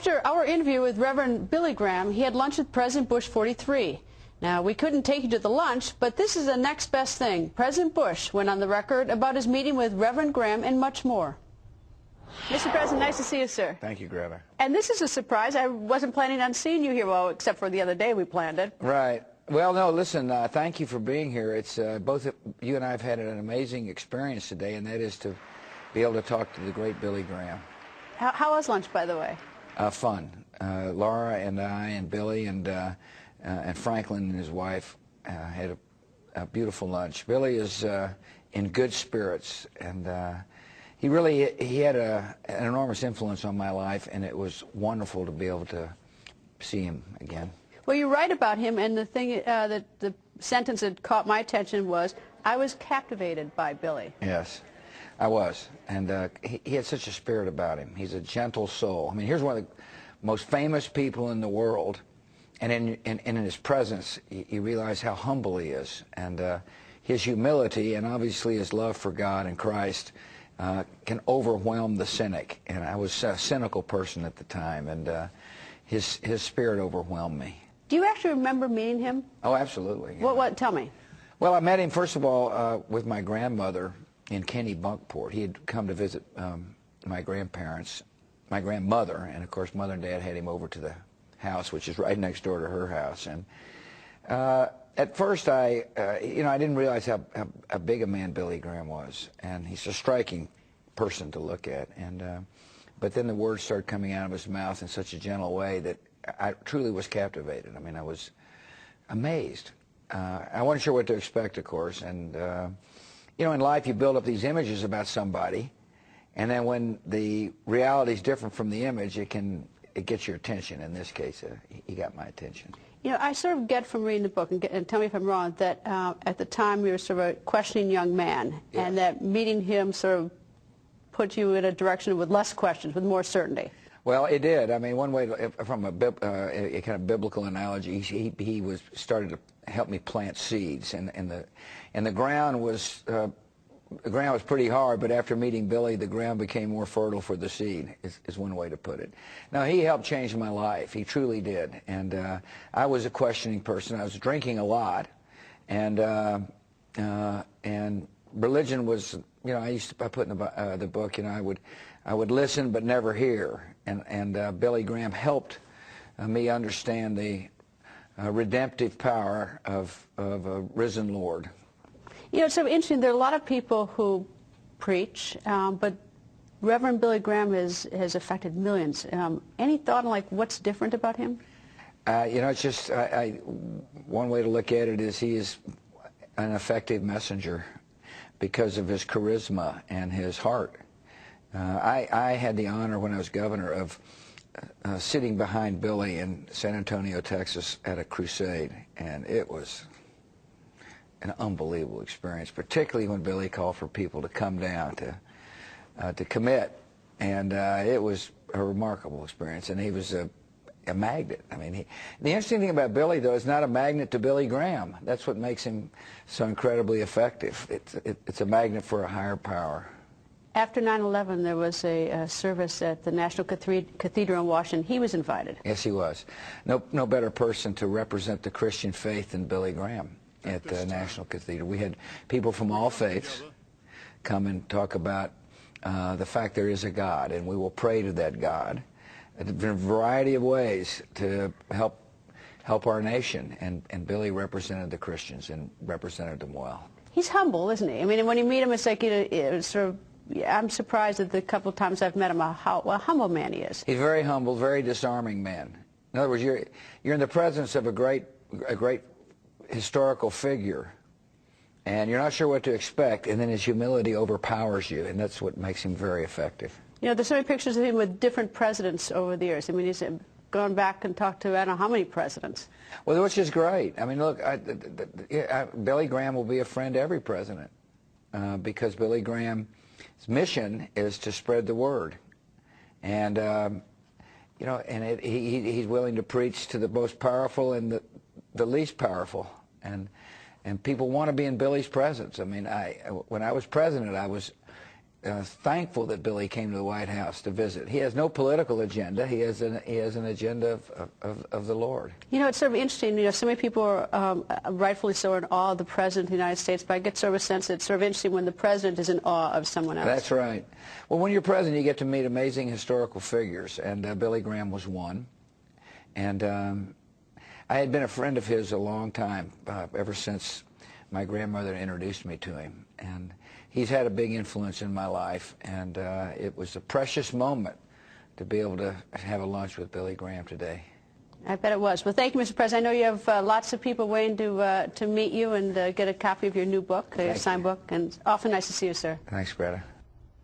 After our interview with Reverend Billy Graham, he had lunch with President Bush 43. Now, we couldn't take you to the lunch, but this is the next best thing. President Bush went on the record about his meeting with Reverend Graham and much more. Mr. President, nice to see you, sir. Thank you, Greta. And this is a surprise. I wasn't planning on seeing you here, well, except for the other day we planned it. Right. Well, no, listen, thank you for being here. It's both you and I have had an amazing experience today, and that is to be able to talk to the great Billy Graham. How was lunch, by the way? Fun. Laura and I and Billy and Franklin and his wife had a beautiful lunch. Billy is in good spirits, and he had an enormous influence on my life, and it was wonderful to be able to see him again. Well, you write about him, and the thing that the sentence that caught my attention was, "I was captivated by Billy." Yes, I was, and he had such a spirit about him. He's a gentle soul. I mean, here's one of the most famous people in the world, and in his presence, you realize how humble he is, and his humility, and obviously his love for God and Christ, can overwhelm the cynic. And I was a cynical person at the time, and his spirit overwhelmed me. Do you actually remember meeting him? Oh, absolutely. Yeah. What? Tell me. Well, I met him, first of all, with my grandmother in Kennebunkport. He had come to visit my grandparents, my grandmother, and of course Mother and Dad had him over to the house, which is right next door to her house. And at first I didn't realize how big a man Billy Graham was, and he's a striking person to look at. And but then the words started coming out of his mouth in such a gentle way that I truly was captivated. I mean, I was amazed. I wasn't sure what to expect, of course, and you know, in life you build up these images about somebody, and then when the reality is different from the image, it gets your attention. In this case, he got my attention. You know, I sort of get from reading the book, and tell me if I'm wrong, that at the time you were sort of a questioning young man, yes, and that meeting him sort of put you in a direction with less questions, with more certainty. Well, it did. I mean, one way, from a kind of biblical analogy, he was started to help me plant seeds, and the ground was pretty hard, but after meeting Billy, the ground became more fertile for the seed, is one way to put it. Now, he helped change my life. He truly did. And I was a questioning person. I was drinking a lot, and religion was, you know, I put in the book, you know, I would listen but never hear. And Billy Graham helped me understand the redemptive power of a risen Lord. You know, it's so interesting. There are a lot of people who preach, but Reverend Billy Graham has affected millions. Any thought on, like, what's different about him? You know, it's just, one way to look at it is he is an effective messenger because of his charisma and his heart. I had the honor when I was governor of sitting behind Billy in San Antonio, Texas at a crusade, and it was an unbelievable experience, particularly when Billy called for people to come down to commit, and it was a remarkable experience. And he was a magnet. I mean, the interesting thing about Billy, though, is not a magnet to Billy Graham. That's what makes him so incredibly effective. It's a magnet for a higher power. After 9/11, there was a service at the National Cathedral in Washington. He was invited. Yes, he was. No better person to represent the Christian faith than Billy Graham at the National Cathedral. We had people from all faiths come and talk about the fact there is a God, and we will pray to that God in a variety of ways to help our nation. And Billy represented the Christians and represented them well. He's humble, isn't he? I mean, when you meet him, it's like, it's sort of, I'm surprised at the couple of times I've met him how humble man he is. He's very humble, very disarming man. In other words, you're in the presence of a great historical figure, and you're not sure what to expect, and then his humility overpowers you, and that's what makes him very effective. You know, there's so many pictures of him with different presidents over the years. I mean, he's gone back and talked to I don't know how many presidents. Well, which is great. I mean, look, Billy Graham will be a friend to every president because Billy Graham's mission is to spread the word, and you know, and he's willing to preach to the most powerful and the least powerful, and people want to be in Billy's presence. I mean, when I was president, I was thankful that Billy came to the White House to visit. He has no political agenda. He has an agenda of the Lord. You know, it's sort of interesting. You know, so many people are rightfully so in awe of the President of the United States, but I get sort of a sense that it's sort of interesting when the President is in awe of someone else. That's right. Well, when you're President, you get to meet amazing historical figures, and Billy Graham was one. And I had been a friend of his a long time, ever since my grandmother introduced me to him. And he's had a big influence in my life, and it was a precious moment to be able to have a lunch with Billy Graham today. I bet it was. Well, thank you, Mr. President. I know you have lots of people waiting to meet you and get a copy of your new book, your signed book, and it's awfully nice to see you, sir. Thanks, Greta.